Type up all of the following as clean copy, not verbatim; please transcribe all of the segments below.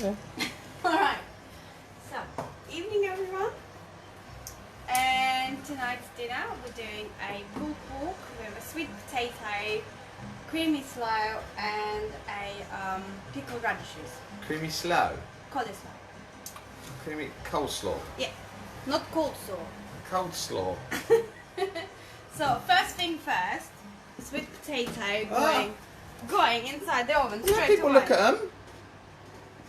Yeah. Alright, so evening everyone, and tonight's dinner we're doing a pulled pork with a sweet potato, creamy slaw and a pickled radishes. Creamy slow. Cauliflower. Creamy coleslaw. Yeah, not cold slaw. Cold slaw. So first thing first, sweet potato Ah. going inside the oven Yeah, straight people away. look at them.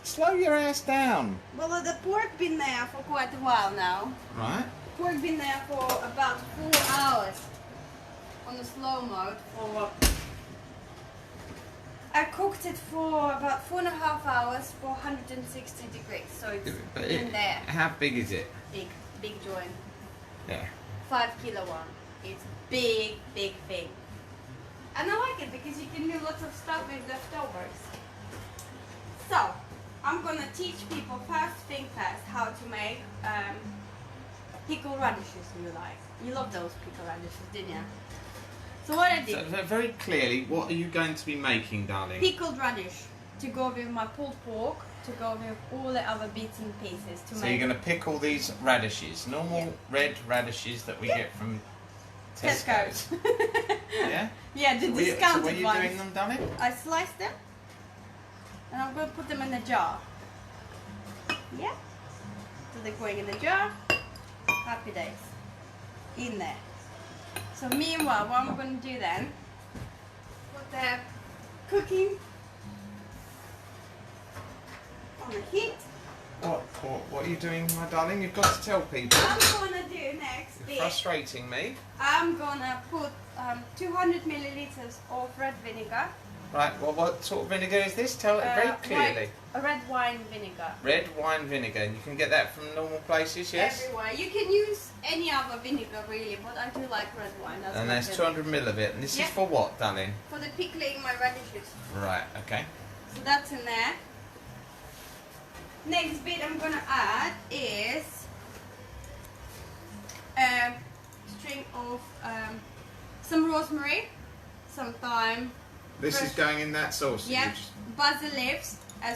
Slow your ass down. Well, the pork been there for quite a while now. Right. Pork been there for about 4 hours on the slow mode. I cooked it for about 4.5 hours for 160 degrees, so it's But in there. How big is it? Big joint. Yeah. 5 kilo one. It's big thing. And I like it because you can do lots of stuff with leftovers. So, I'm gonna teach people first thing first how to make pickled radishes you like. You love those pickled radishes, didn't you? So what I did, So, very clearly, what are you going to be making, darling? pickled radish to go with my pulled pork, to go with all the other bits and pieces to So make. you're going to pickle these radishes, normal red radishes that we get from Tesco's. Yeah? Yeah, the So were discounted you ones. doing them, darling? I sliced them and I'm going to put them in a jar. Yeah. So they're going in the jar. Happy days. In there. So meanwhile, what I'm going to do then, put the cooking on the heat. What are you doing, my darling? You've got to tell people. I'm going to do next You're bit. frustrating me. I'm going to put 200 milliliters of red vinegar. Right, well, what sort of vinegar is this? Tell it very clearly. A red wine vinegar. Red wine vinegar. And you can get that from normal places, yes? Everywhere. You can use any other vinegar really, but I do like red wine. That's And my there's favorite. 200 ml of it. And this Yeah. is for what, darling? For the pickling my radishes. Right, okay. So that's in there. Next bit I'm gonna add is a string of some rosemary, some thyme. This is going in that sauce. Yeah, basil leaves, a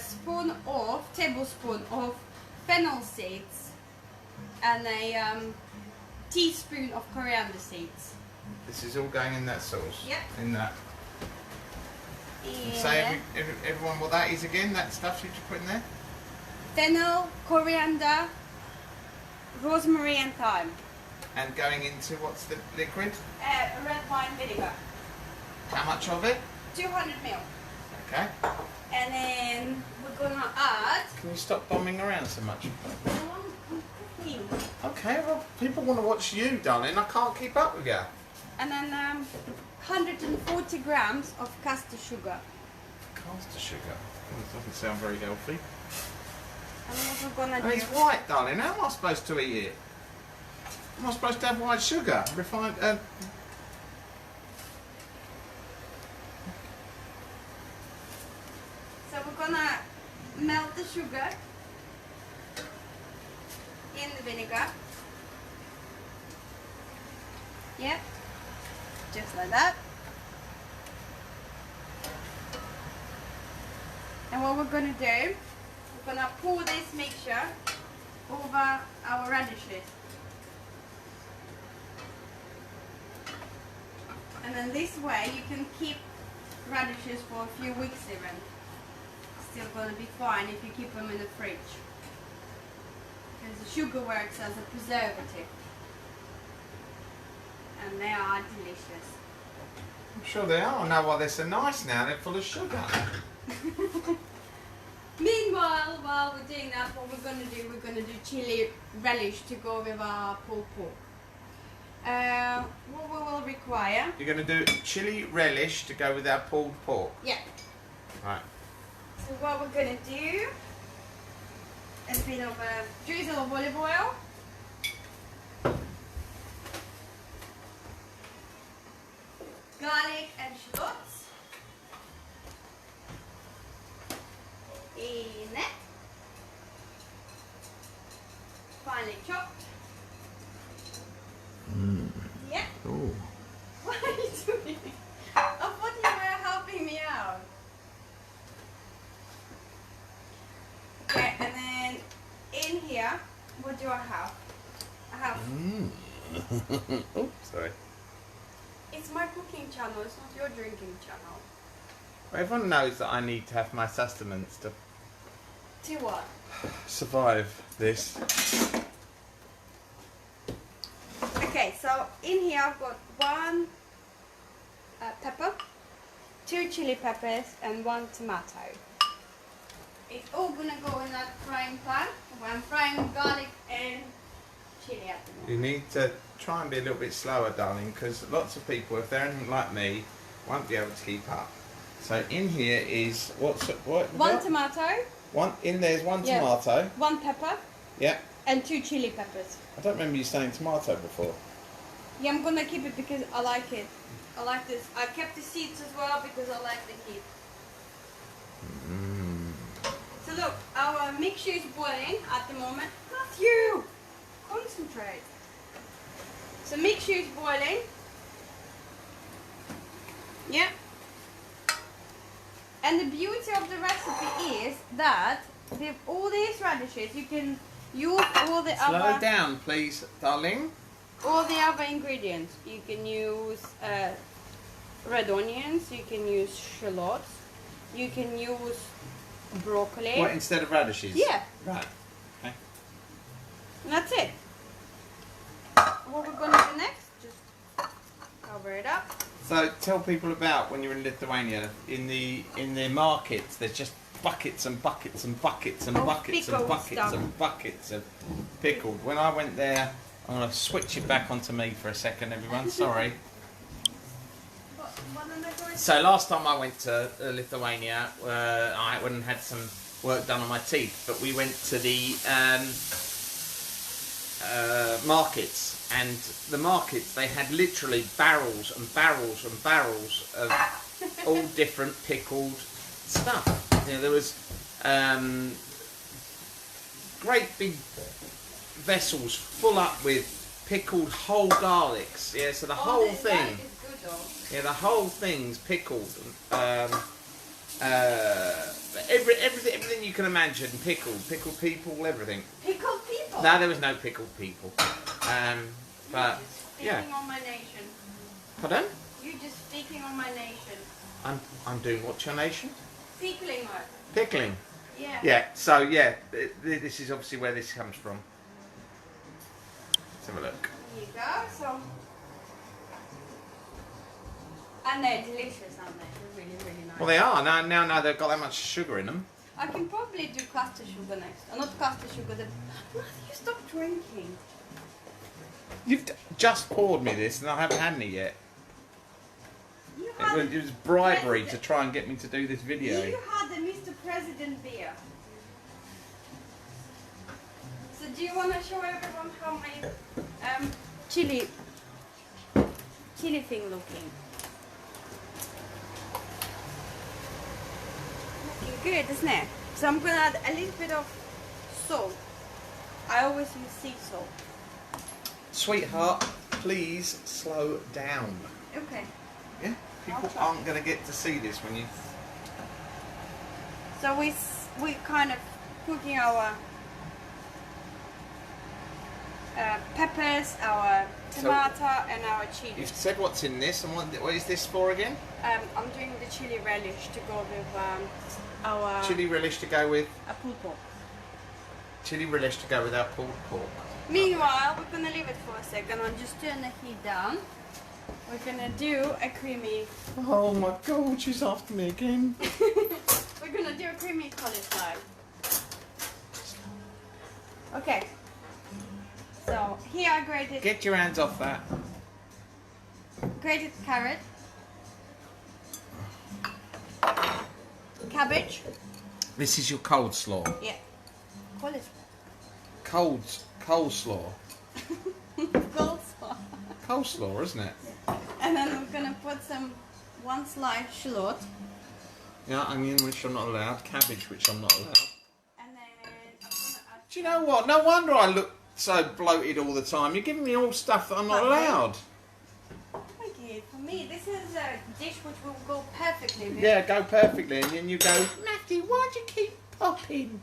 tablespoon of fennel seeds, and a teaspoon of coriander seeds. This is all going in that sauce. Yeah. In that. And Say everyone what that is again, that stuff you just put in there? fennel, coriander, rosemary and thyme. And going into what's the liquid? Red wine vinegar. How much of it? 200 ml. Okay. And then we're gonna add. Can you stop bombing around so much? I'm cooking. Okay, well, people want to watch you, darling. I can't keep up with you. And then 140 grams of caster sugar. Caster sugar. That doesn't sound very healthy. And what we're gonna And do. it's white, darling. How am I supposed to eat it? Am I supposed to have white sugar? Refined. So we're gonna melt the sugar in the vinegar. Yep. Just like that. And what we're gonna do, we're gonna pour this mixture over our radishes. And then this way you can keep radishes for a few weeks even. Still gonna be fine if you keep them in the fridge. Because the sugar works as a preservative. And they are delicious. I'm sure they are. I know why they're so nice now. They're full of sugar. Meanwhile, while we're doing that, what we're gonna do chili relish to go with our pulled pork. What we will require. You're going to do chili relish to go with our pulled pork. Yeah. Right. So what we're gonna do, a bit of a drizzle of olive oil. Garlic and shallots. In it. Finely chopped. Yeah. Ooh. What are you doing? I thought you were helping me out. here, what do I have? I have. Oops, sorry. It's my cooking channel. It's not your drinking channel. Well, everyone knows that I need to have my sustenance to To what? survive this. Okay, so in here I've got 1 pepper, 2 chili peppers, and 1 tomato. It's all gonna go in that frying pan where I'm frying garlic and chili at the moment. You need to try and be a little bit slower, darling, because lots of people, if they're anything like me, won't be able to keep up. So in here is what? 1 tomato. There's one Yeah. tomato. 1 pepper. Yeah. And 2 chili peppers. I don't remember you saying tomato before. Yeah, I'm gonna keep it because I like it. I like this. I kept the seeds as well because I like the heat. So look, our mixture is boiling at the moment. Matthew! Concentrate. So mixture is boiling. Yeah. And the beauty of the recipe is that with all these radishes you can use all the Slow other down, please, darling. all the other ingredients. You can use red onions, you can use shallots, you can use broccoli. What, instead of radishes? Yeah. Right. Okay. And that's it. What we're gonna do next, just cover it up. So tell people about when you're in Lithuania. In the markets, there's just buckets and buckets and buckets and Of buckets and pickled buckets stuff. and buckets of pickled. When I went there, I'm going to switch it back onto me for a second, everyone. Sorry. So last time I went to Lithuania, I went and had some work done on my teeth, but we went to the markets, and the markets, they had literally barrels and barrels and barrels of all different pickled stuff. You know, there was great big vessels full up with pickled whole garlics. Yeah, so the whole thing. Yeah, the whole thing's pickled. Everything you can imagine, pickled people, everything. Pickled people? No, there was no pickled people. But You're yeah. speaking on my nation. Pardon? You're just speaking on my nation. I'm doing what's your nation? Pickling her. Pickling. Yeah. Yeah. So yeah, this is obviously where this comes from. Let's have a look. Here you go. So. And they're delicious, aren't they? They're really, really nice. Well, they are now they've got that much sugar in them. I can probably do caster sugar next. Not caster sugar. Matthew, stop drinking. You've just poured me this, and I haven't had any yet. You had It was bribery to try and get me to do this video. You had the Mr. President beer. So do you want to show everyone how my chili thing looking? Looking good, isn't it? So I'm gonna add a little bit of salt. I always use sea salt. Sweetheart, please slow down. Okay. Yeah? People I'll try. aren't going to get to see this when you... So we kind of cooking our peppers, our tomato, and our chili. You've said what's in this, and what is this for again? I'm doing the chili relish to go with our Chili relish to go with... a pulled pork. Chili relish to go with our pulled pork. Meanwhile, we're gonna leave it for a second. I'll just turn the heat down. We're gonna do a creamy. Oh my god, she's after me again. We're gonna do a creamy cauliflower. Okay. So here I grated Get your hands off that. grated carrot, cabbage. This is your cold slaw. Yeah. Cauliflower. Coleslaw. Coleslaw. Coleslaw, isn't it? And then we're gonna put one slice shallot. Yeah, onion, which I'm not allowed. Cabbage, which I'm not allowed. And then I'm gonna add. Do you know what? No wonder I look so bloated all the time. You're giving me all stuff that I'm not allowed. Okay, for me, this is a dish which will go perfectly with. Yeah, go perfectly, and then you go, Matthew, why'd you keep popping?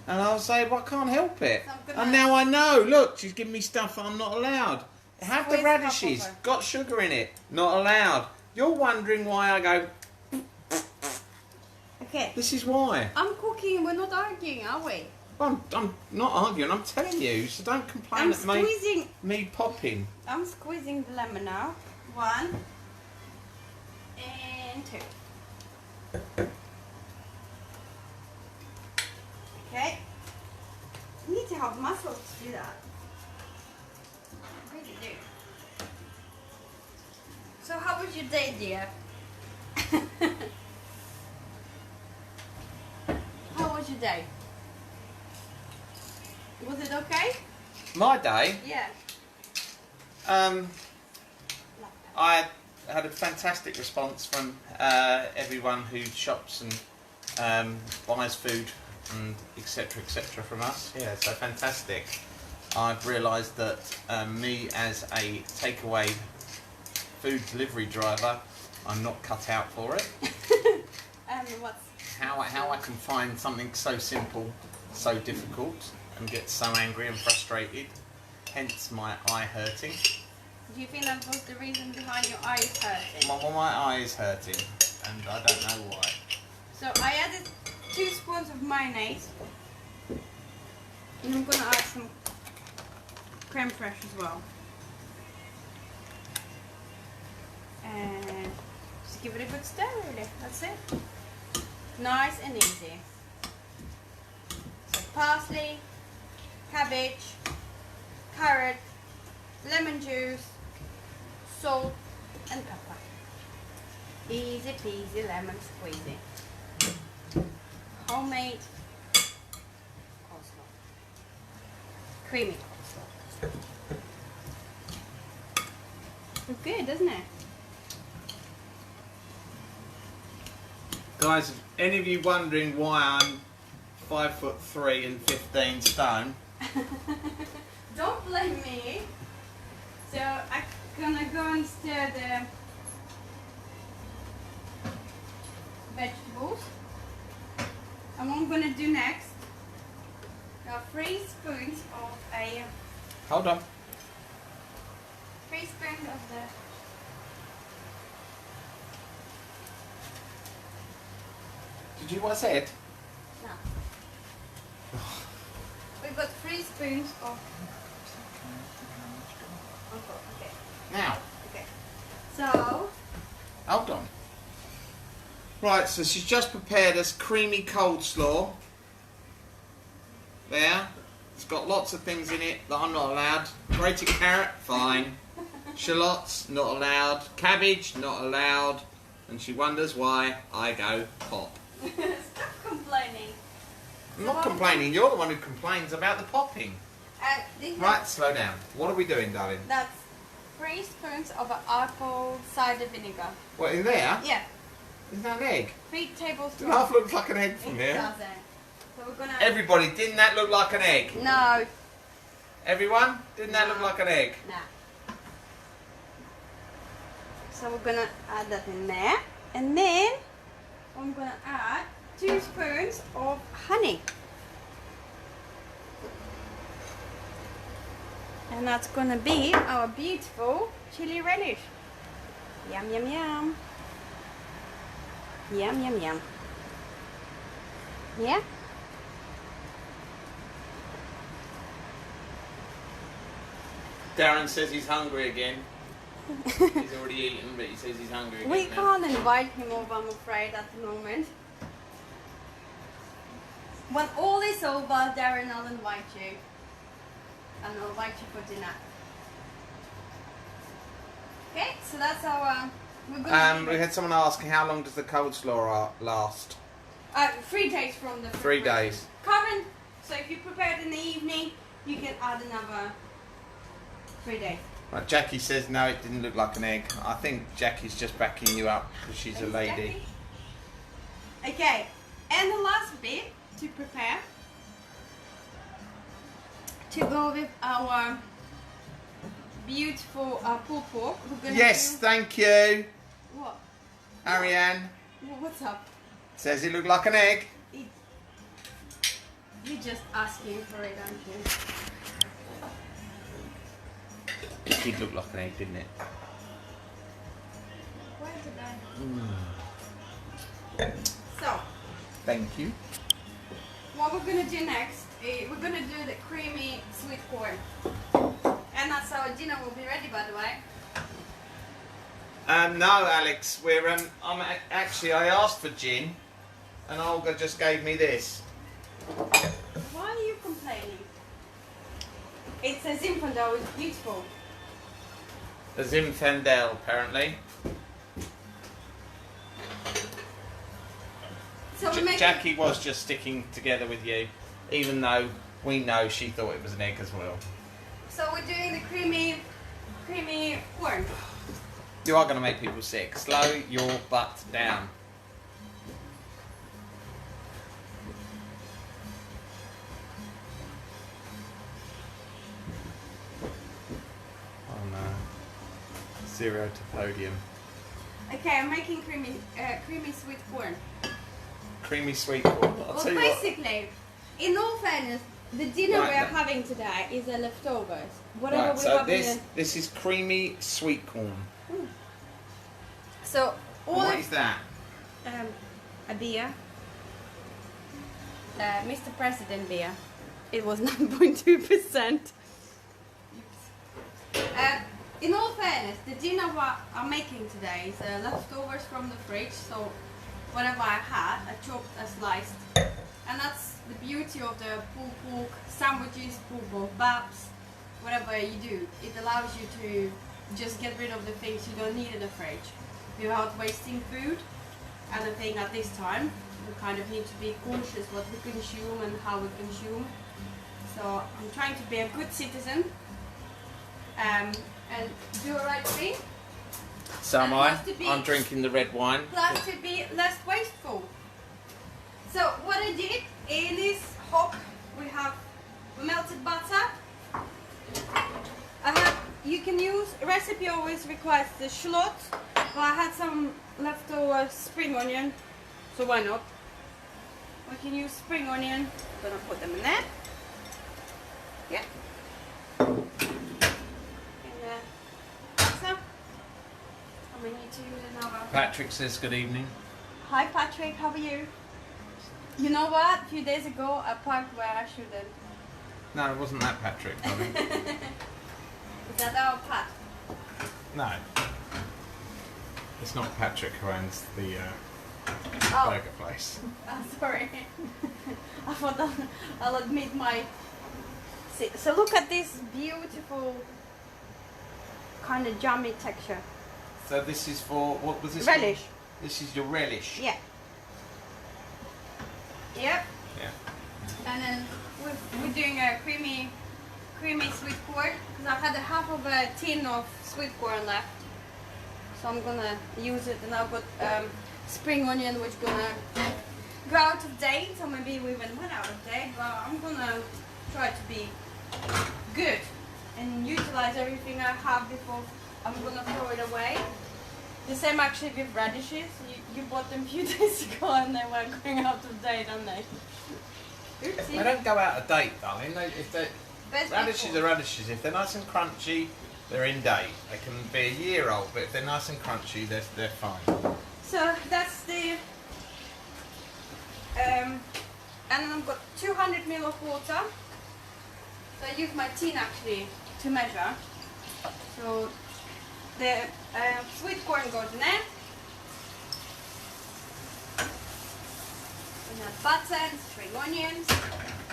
And I'll say, well, I can't help it. So I'm gonna- And now I know. Look, she's giving me stuff I'm not allowed. Have the Squeeze radishes. half over. Got sugar in it. Not allowed. You're wondering why I go, Okay. this is why. I'm cooking. We're not arguing, are we? I'm not arguing. I'm telling you. So don't complain I'm at squeezing. me popping. I'm squeezing the lemon now. 1 and 2. Okay. You need to have muscles to do that. I really do. So how was your day, dear? How was your day? Was it okay? My day. Yeah. I had a fantastic response from everyone who shops and buys food and etc. from us. Yeah, so fantastic. I've realised that me as a takeaway food delivery driver, I'm not cut out for it. And what's How I can find something so simple, so difficult, and get so angry and frustrated. Hence my eye hurting. do you think that was the reason behind your eyes hurting? My eye is hurting, and I don't know why. So I added 2 spoons of mayonnaise, and I'm gonna add some creme fraiche as well. And just give it a good stir, really. That's it. Nice and easy. So parsley, cabbage, carrot, lemon juice, salt, and pepper. Easy peasy lemon squeezy. Homemade coleslaw. Creamy coleslaw. Looks good, doesn't it? Guys, if any of you wondering why I'm 5'3" and 15 stone, Don't blame me. So I'm gonna go and stir the vegetables. And what I'm gonna do next, there are 3 spoons of a hold on. 3 spoons of the Did you what I said? no. We've got 3 spoons of okay. Now, Okay. So hold on. Right, so she's just prepared us creamy coleslaw. There. It's got lots of things in it that I'm not allowed. Grated carrot, fine. Shallots, not allowed. Cabbage, not allowed. And she wonders why I go pop. stop complaining. I'm not complaining, you're the one who complains about the popping. This Right, slow down. What are we doing, darling? That's 3 spoons of apple cider vinegar. What, in there? Yeah, Isn't that an egg? 3 It tablespoons. half looks like an egg from It here. doesn't. So we're gonna. Everybody, didn't that look like an egg? No. Everyone, didn't that look No. like an egg? Nah. So we're gonna add that in there, and then I'm gonna add 2 spoons of honey. And that's gonna be our beautiful chili relish. Yum, yum, yum. Yum, yum, yum. Yeah? Darren says he's hungry again. He's already eaten, but he says he's hungry again. We now. can't invite him over, I'm afraid, at the moment. When all is over, Darren, I'll invite you. And I'll invite you for dinner. Okay, so that's our... We're gonna We had someone asking how long does the coleslaw last? 3 days from the... 3 days. Current, so if you prepare it in the evening, you can add another 3 days. Right, Jackie says no, it didn't look like an egg. I think Jackie's just backing you up because she's a Thanks, lady. Jackie. Okay, and the last bit to prepare to go with our beautiful pulled pork. We're gonna Yes, do... thank you. What? Ariane What's up? says it looked like an egg. It... just asking for it, aren't you? It did look like an egg, didn't it? Where did I? So, Thank you. what we're gonna do next is we're gonna do the creamy sweet corn. And that's our dinner will be ready, by the way. No, Alex, we're actually I asked for gin, and Olga just gave me this. Why are you complaining? It's a Zinfandel, it's beautiful. A Zinfandel, apparently. So we're making, Jackie was just sticking together with you, even though we know she thought it was an egg as well. so we're doing the creamy corn. You are going to make people sick. Slow your butt down. Oh no. 0 to podium. Okay, I'm making creamy sweet corn. Creamy sweet corn. I'll Well, tell you what. basically, in all fairness, the dinner Right we're then. having today is a leftovers. Whatever Right, we so have in this is creamy sweet corn. So all What of, is that? a beer, Mr. President beer. It was 9.2%. In all fairness, the dinner what I'm making today is leftovers from the fridge. So whatever I had, I chopped and sliced, and that's the beauty of the pulled pork sandwiches, pulled pork babs, whatever you do. It allows you to just get rid of the things you don't need in the fridge without wasting food. And I think at this time we kind of need to be cautious what we consume and how we consume. So I'm trying to be a good citizen and do the right thing. So am And I. has to be- I'm drinking the red wine. Plus to be less wasteful. So what I did in this hob, we have melted butter. You can use, recipe always requires the shallot, but I had some leftover spring onion, so why not? We can use spring onion, I'm gonna put them in there. Yeah. And butter. And we need to use another. Patrick says good evening. Hi Patrick, how are you? You know what? A few days ago I parked where I shouldn't. No, it wasn't that Patrick, darling. Is that our Pat? No. It's not Patrick who owns the Oh, burger place. sorry. I thought I'll admit my. See, so look at this beautiful kind of jammy texture. So this is for, what was this? Relish. called? This is your relish. Yeah. Yep. Yeah. And then we're doing a creamy sweet corn because I had a half of a tin of sweet corn left, so I'm gonna use it. And I've got spring onion which gonna go out of date, or maybe we even went out of date, but I'm gonna try to be good and utilize everything I have before I'm gonna throw it away. The same actually with radishes. You bought them a few days ago and they were going out of date, aren't they? Oopsie. They don't go out of date, darling. Best Radishes before. are radishes. If they're nice and crunchy, they're in date. They can be a year old, but if they're nice and crunchy, they're fine. So that's the and then I've got 200 ml of water. So I use my tin actually to measure. So the sweet corn goes in there. We have butter and spring onions.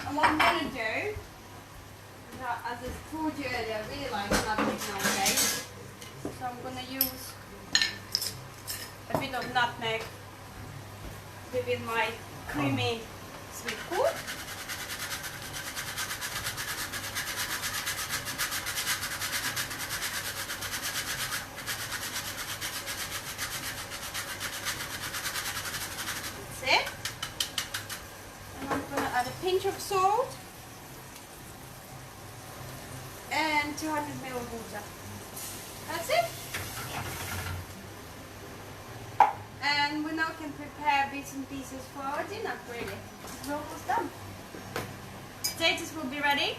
And what I'm gonna do, as I told you earlier, I really like nutmeg nowadays. So I'm gonna use a bit of nutmeg within my creamy sweet corn. That's it. And I'm gonna add a pinch of salt and 200 ml of water. That's it. And we now can prepare bits and pieces for our dinner, really. It's almost done. potatoes will be ready.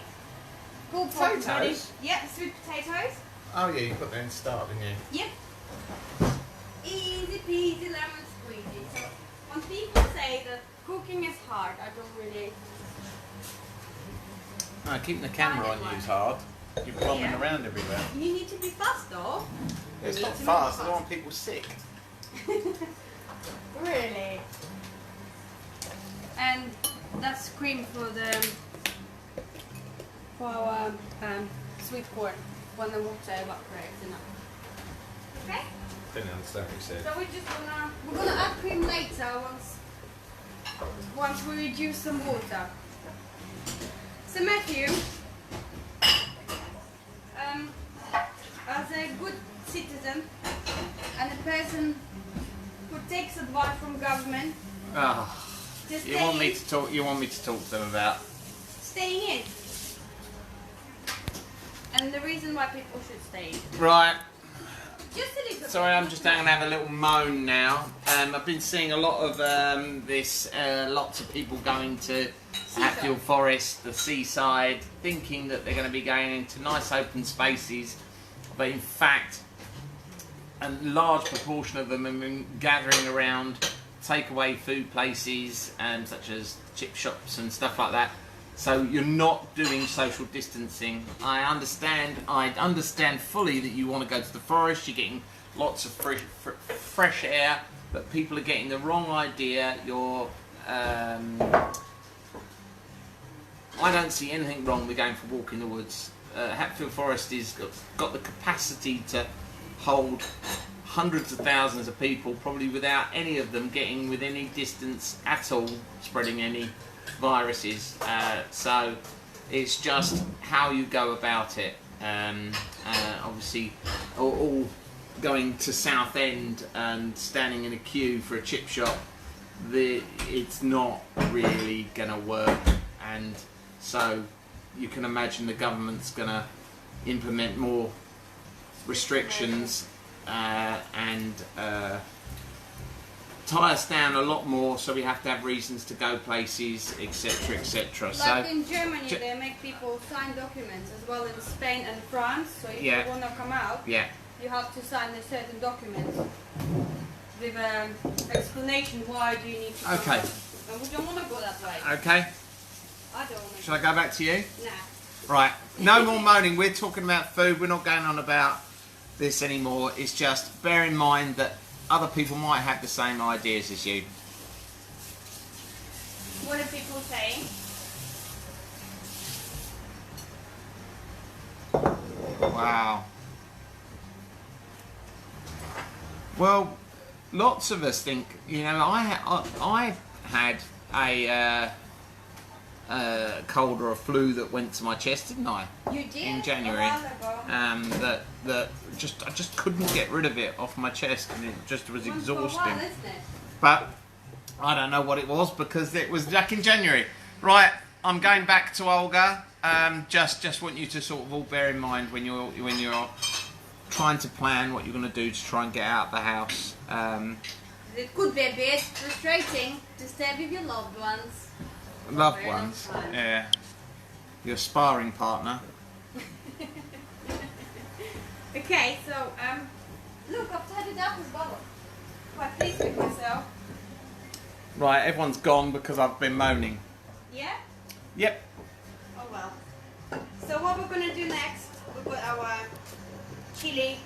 Pulled pork is ready. Potatoes? Yeah, sweet potatoes. Oh yeah, you put that in the start, didn't you? Yep. Easy peasy lemon squeezy. So when people say that cooking is hard, I don't really. No, keeping the camera on you is hard. You're bombing Yeah. around everywhere. You need to be fast though. It's You not need to fast, I move don't want people sick. Really. And that's cream for our sweet corn when the water evaporates enough. Okay? Didn't understand what you said. So we're gonna add cream later once we reduce some water. So Matthew, as a good citizen and a person who takes advice from government, Ah, just you want me to talk? You want me to talk to them about? staying in. And the reason why people should stay in. Right. Just a little Sorry, bit. I'm just going to have a little moan now. I've been seeing a lot of lots of people going to Hatfield Forest, the seaside, thinking that they're going to be going into nice open spaces, but in fact, a large proportion of them have been gathering around takeaway food places, such as chip shops and stuff like that. So you're not doing social distancing. I understand fully that you want to go to the forest. You're getting lots of fresh air, but people are getting the wrong idea. I don't see anything wrong with going for a walk in the woods. Hatfield Forest has got the capacity to hold hundreds of thousands of people, probably without any of them getting within any distance at all, spreading any viruses. So it's just how you go about it. Obviously, all going to Southend and standing in a queue for a chip shop, it's not really going to work. And so you can imagine the government's going to implement more restrictions and tie us down a lot more, so we have to have reasons to go places, etc, etc. Like in Germany, they make people sign documents, as well in Spain and France. So if you want to come out, you have to sign a certain document with an explanation why do you need to go. Okay. And we don't want to go that way. Okay. I don't want to. Shall I go back to you? Nah. Right. No more moaning. We're talking about food. We're not going on about this anymore. It's just bear in mind that other people might have the same ideas as you. What are people saying? Wow. Well, lots of us think, I had a cold or a flu that went to my chest, didn't I? You did? In January. A while ago. I just couldn't get rid of it off my chest, and it just was Once exhausting. for a while, isn't it? But I don't know what it was, because it was back in January. Right, I'm going back to Olga. Just want you to sort of all bear in mind when you're trying to plan what you're going to do to try and get out of the house. It could be a bit frustrating to stay with your loved ones. Loved ones, yeah. Your sparring partner. Okay, so look, I've tidied up as well. Quite pleased with myself. Right, everyone's gone because I've been moaning. Yeah? Yep. Oh well. So what we're gonna do next? We've got our chili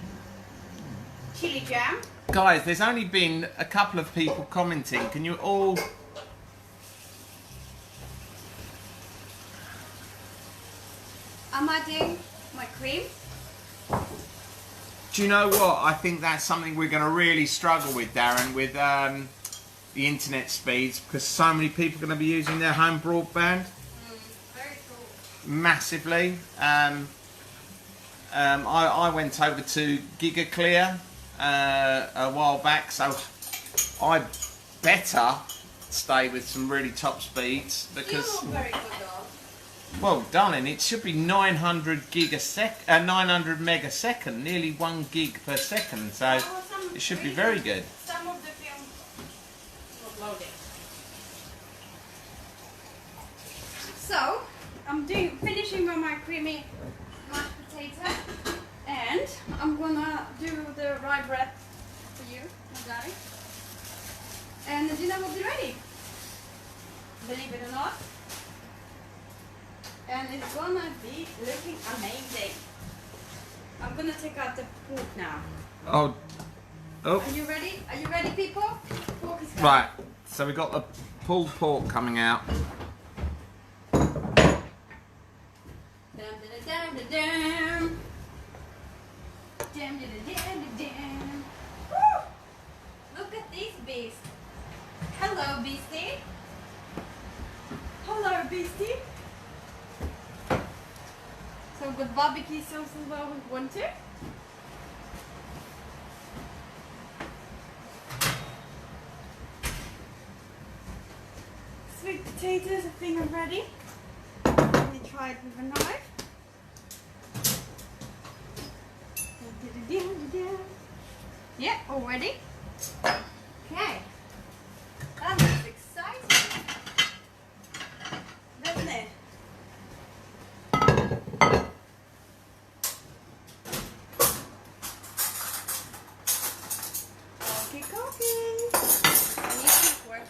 jam. Guys, there's only been a couple of people commenting. Can you all... I'm adding my cream. Do you know what? I think that's something we're going to really struggle with, Darren, with the internet speeds, because so many people are going to be using their home broadband Very cool. massively. I went over to GigaClear a while back, so I better stay with some really top speeds, because... You look very good though. Well, darling, it should be 900 meg a second, nearly 1 gig per second, so it should be very good. Some of the film was loaded. So, I'm finishing with my creamy mashed potato, and I'm gonna do the rye bread for you, my darling. And the dinner will be ready. Believe it or not. And it's gonna be looking amazing. I'm gonna take out the pork now. Oh. Oh. Are you ready? Are you ready, people? Pork is coming. Right. So we got the pulled pork coming out. Dum, dum, dum, dum, dum. Dum, dum, dum, dum, dum. Woo! Look at this beast. Hello, beastie. Hello, beastie. So we've got barbecue sauce as well with one too. Sweet potatoes, I think I'm ready. Let me try it with a knife. Yeah, all ready. Okay. That looks exciting, doesn't it? Coffee, coffee. I need to work.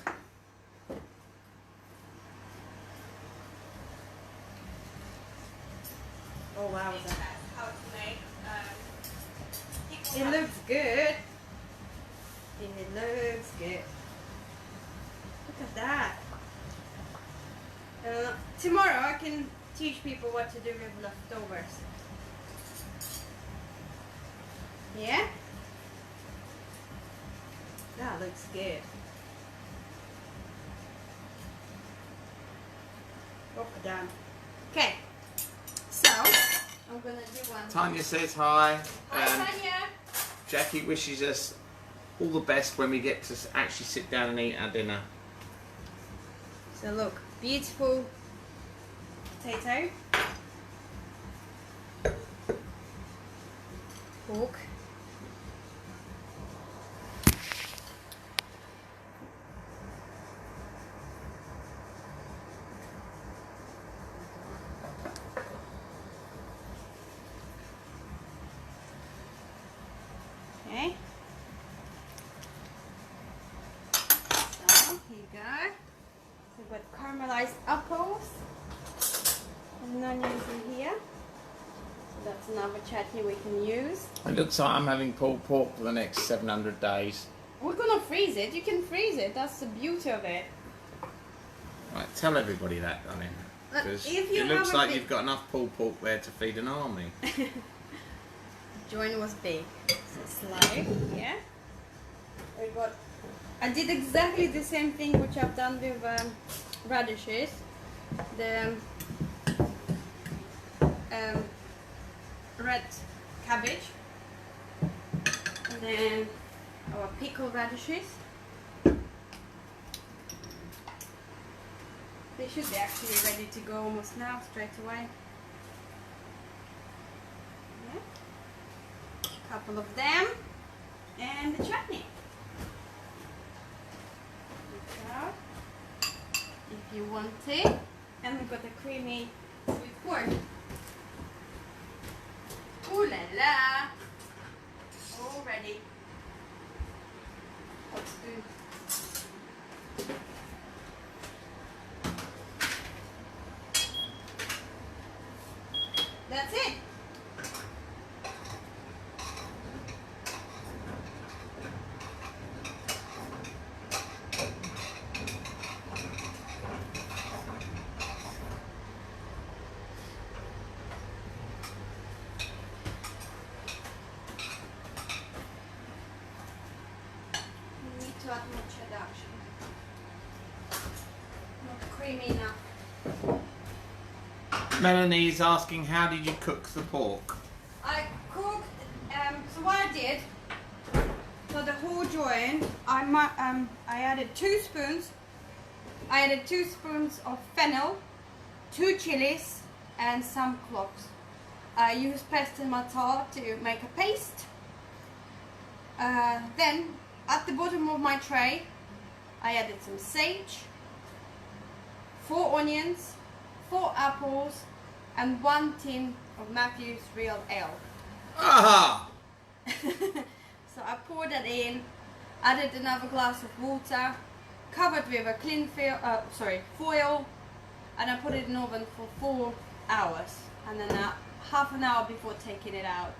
Oh wow, it looks good. It looks good. Look at that. Tomorrow I can teach people what to do with leftovers. Yeah? That looks good. Well done. Okay. So, I'm gonna do one. Tanya says hi. Hi, Tanya. Jackie wishes us all the best when we get to actually sit down and eat our dinner. So look, beautiful potato, pork, okay. So here you go. We've got caramelized apples and onions in here. So that's another chutney we can use. It looks like I'm having pulled pork for the next 700 days. We're gonna freeze it. You can freeze it. That's the beauty of it. Right, tell everybody that, darling. Because If you it looks have a like big- you've got enough pulled pork there to feed an army. Joint was big. So slide, yeah. We got. I did exactly the same thing which I've done with radishes. The red cabbage, and then our pickled radishes. They should be actually ready to go almost now, straight away. Yeah. Couple of them, and the chutney. If you want it, and we've got a creamy sweet corn. Ooh la la! All ready. Let's do. That's it. We need to add more cheddar actually. Not creamy enough. Melanie is asking, how did you cook the pork? I cooked, so what I did, for the whole joint, I added 2 spoons. I added 2 spoons of fennel, 2 chilies, and some cloves. I used pesto matar to make a paste. Then, at the bottom of my tray, I added some sage, 4 onions, 4 apples, and 1 tin of Matthew's real ale. Aha! So I poured that in, added another glass of water, covered with a cling foil, and I put it in the oven for 4 hours. And then half an hour before taking it out,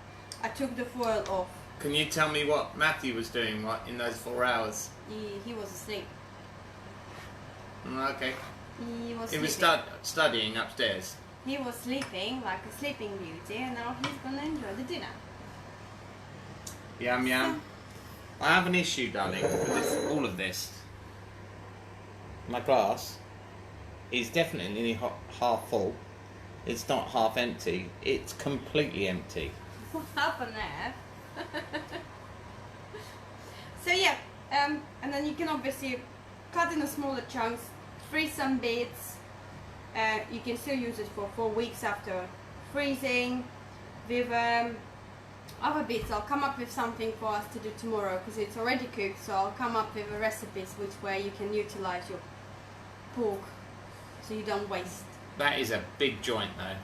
I took the foil off. Can you tell me what Matthew was doing in those 4 hours? He was asleep. Okay. He was He was sleeping. studying upstairs. He was sleeping like a sleeping beauty, and now he's gonna enjoy the dinner. Yum yum. I have an issue, darling, with all of this. My glass is definitely nearly half full. It's not half empty. It's completely empty. What happened there? So yeah, and then you can obviously cut into smaller chunks, freeze some bits. You can still use it for 4 weeks after freezing. With other bits, I'll come up with something for us to do tomorrow because it's already cooked. So I'll come up with a recipes which way you can utilize your pork, so you don't waste. That is a big joint, though.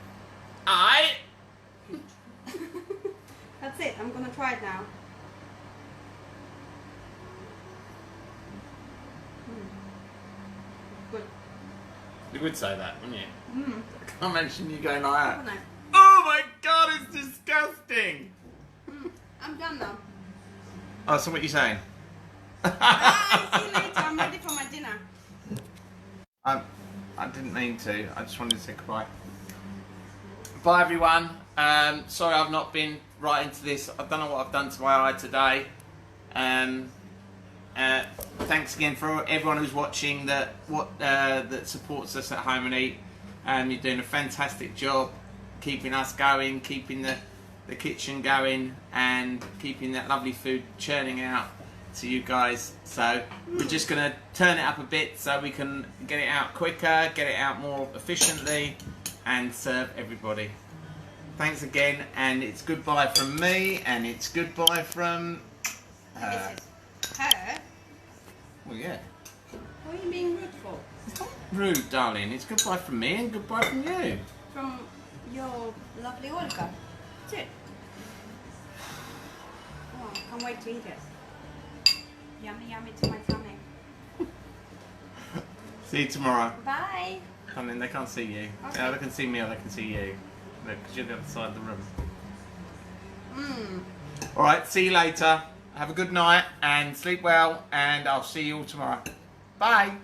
That's it. I'm gonna try it now. Good. You would say that, wouldn't you? Mm. I can't mention you going like that. Haven't Oh my god, it's disgusting! I'm done now. Oh, so what are you saying? Bye. See you later. I'm ready for my dinner. I didn't mean to. I just wanted to say goodbye. Bye, everyone. Sorry I've not been right into this. I don't know what I've done to my eye today. Thanks again for everyone who's watching that supports us at Home and Eat. You're doing a fantastic job keeping us going, keeping the kitchen going, and keeping that lovely food churning out to you guys. So we're just going to turn it up a bit so we can get it out quicker, get it out more efficiently, and serve everybody. Thanks again, and it's goodbye from me, and it's goodbye from her. This is her. Well, yeah. What are you being rude for? It's not rude, darling. It's goodbye from me and goodbye from you. From your lovely Olga. That's it. Oh, I can't wait to eat it. Yummy, yummy to my tummy. See you tomorrow. Bye. I mean, they can't see you. Okay. They can see me or they can see you. Look, because you're the other side of the room. Alright, see you later. Have a good night and sleep well, and I'll see you all tomorrow. Bye.